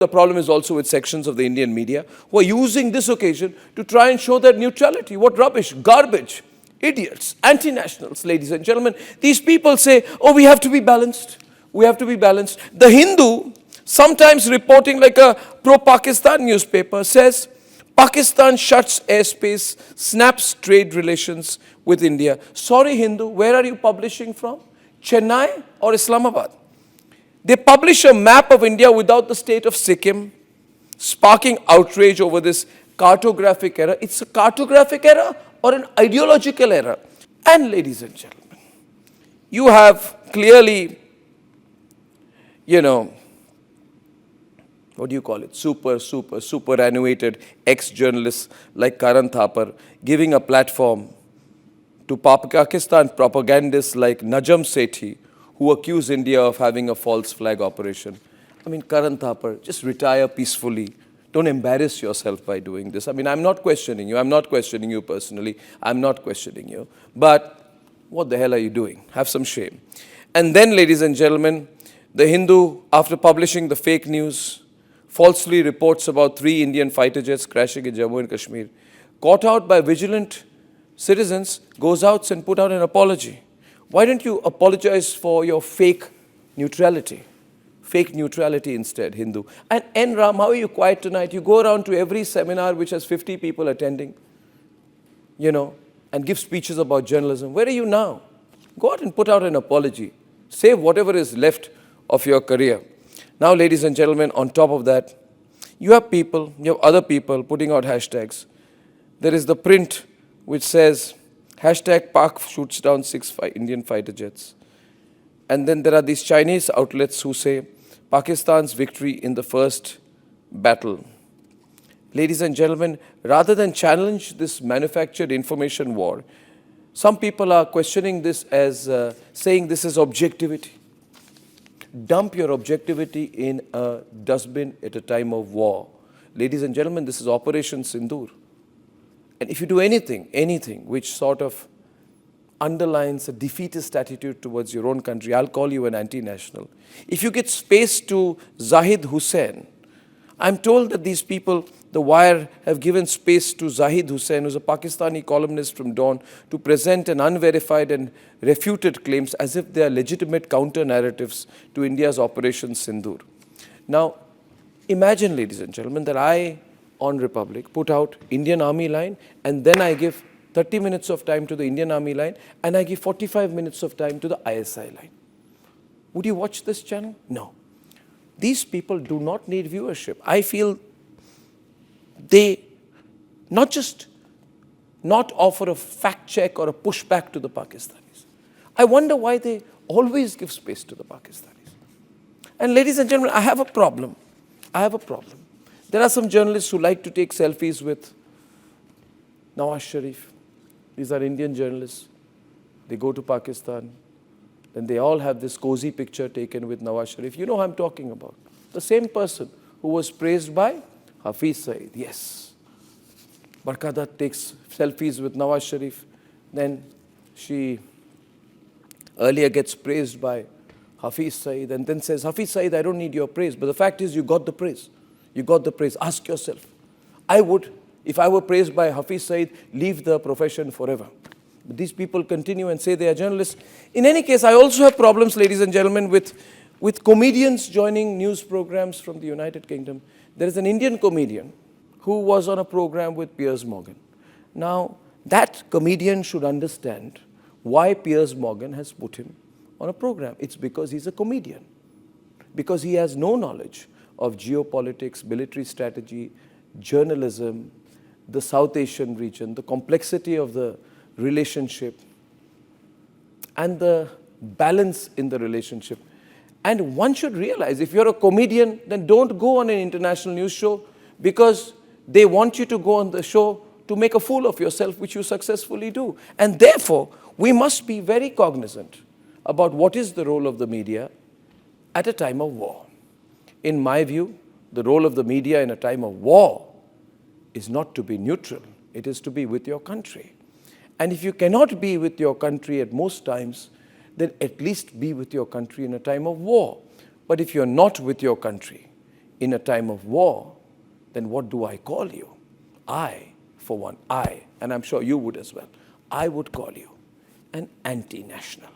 The problem is also with sections of the Indian media who are using this occasion to try and show their neutrality. What rubbish, garbage, idiots, anti-nationals, ladies and gentlemen. These people say, oh, we have to be balanced. We have to be balanced. The Hindu, sometimes reporting like a pro-Pakistan newspaper, says, Pakistan shuts airspace, snaps trade relations with India. Sorry, Hindu, where are you publishing from? Chennai or Islamabad? They publish a map of India without the state of Sikkim, sparking outrage over this cartographic error. It's a cartographic error or an ideological error. And ladies and gentlemen, you have clearly, what do you call it, superannuated ex-journalists like Karan Thapar giving a platform to Pakistan propagandists like Najam Sethi, who accuse India of having a false flag operation. I mean, Karan Thapar, just retire peacefully. Don't embarrass yourself by doing this. I mean, I'm not questioning you. I'm not questioning you personally. I'm not questioning you. But what the hell are you doing? Have some shame. And then, ladies and gentlemen, the Hindu, after publishing the fake news, falsely reports about 3 Indian fighter jets crashing in Jammu and Kashmir. Caught out by vigilant citizens, goes out and put out an apology. Why don't you apologize for your fake neutrality? Fake neutrality instead, Hindu. And N. Ram, how are you quiet tonight? You go around to every seminar which has 50 people attending, and give speeches about journalism. Where are you now? Go out and put out an apology. Save whatever is left of your career. Now, ladies and gentlemen, on top of that, you have other people putting out hashtags. There is the print which says, hashtag Pak shoots down 6 Indian fighter jets. And then there are these Chinese outlets who say, Pakistan's victory in the first battle. Ladies and gentlemen, rather than challenge this manufactured information war, some people are questioning this as saying this is objectivity. Dump your objectivity in a dustbin at a time of war. Ladies and gentlemen, this is Operation Sindoor. And if you do anything which sort of underlines a defeatist attitude towards your own country, I'll call you an anti-national. If you get space to Zahid Hussain, I'm told that these people, The Wire, have given space to Zahid Hussain, who's a Pakistani columnist from Dawn, to present an unverified and refuted claims as if they are legitimate counter-narratives to India's Operation Sindoor. Now, imagine, ladies and gentlemen, that I, on Republic, put out Indian Army line, and then I give 30 minutes of time to the Indian Army line, and I give 45 minutes of time to the ISI line. Would you watch this channel? No. These people do not need viewership. I feel they not just not offer a fact check or a pushback to the Pakistanis. I wonder why they always give space to the Pakistanis. And ladies and gentlemen, I have a problem. There are some journalists who like to take selfies with Nawaz Sharif. These are Indian journalists. They go to Pakistan. Then they all have this cozy picture taken with Nawaz Sharif. You know who I'm talking about. The same person who was praised by Hafiz Saeed. Yes. Barkadat takes selfies with Nawaz Sharif. Then she earlier gets praised by Hafiz Saeed and then says, Hafiz Saeed, I don't need your praise. But the fact is, you got the praise. You got the praise. Ask yourself. I would, if I were praised by Hafiz Saeed, leave the profession forever. But these people continue and say they are journalists. In any case, I also have problems, ladies and gentlemen, with comedians joining news programs from the United Kingdom. There is an Indian comedian who was on a program with Piers Morgan. Now, that comedian should understand why Piers Morgan has put him on a program. It's because he's a comedian. Because he has no knowledge of geopolitics, military strategy, journalism, the South Asian region, the complexity of the relationship, and the balance in the relationship. And one should realize, if you're a comedian, then don't go on an international news show because they want you to go on the show to make a fool of yourself, which you successfully do. And therefore, we must be very cognizant about what is the role of the media at a time of war. In my view, the role of the media in a time of war is not to be neutral. It is to be with your country. And if you cannot be with your country at most times, then at least be with your country in a time of war. But if you're not with your country, in a time of war, then what do I call you? I, for one, and I'm sure you would as well, I would call you an anti-national.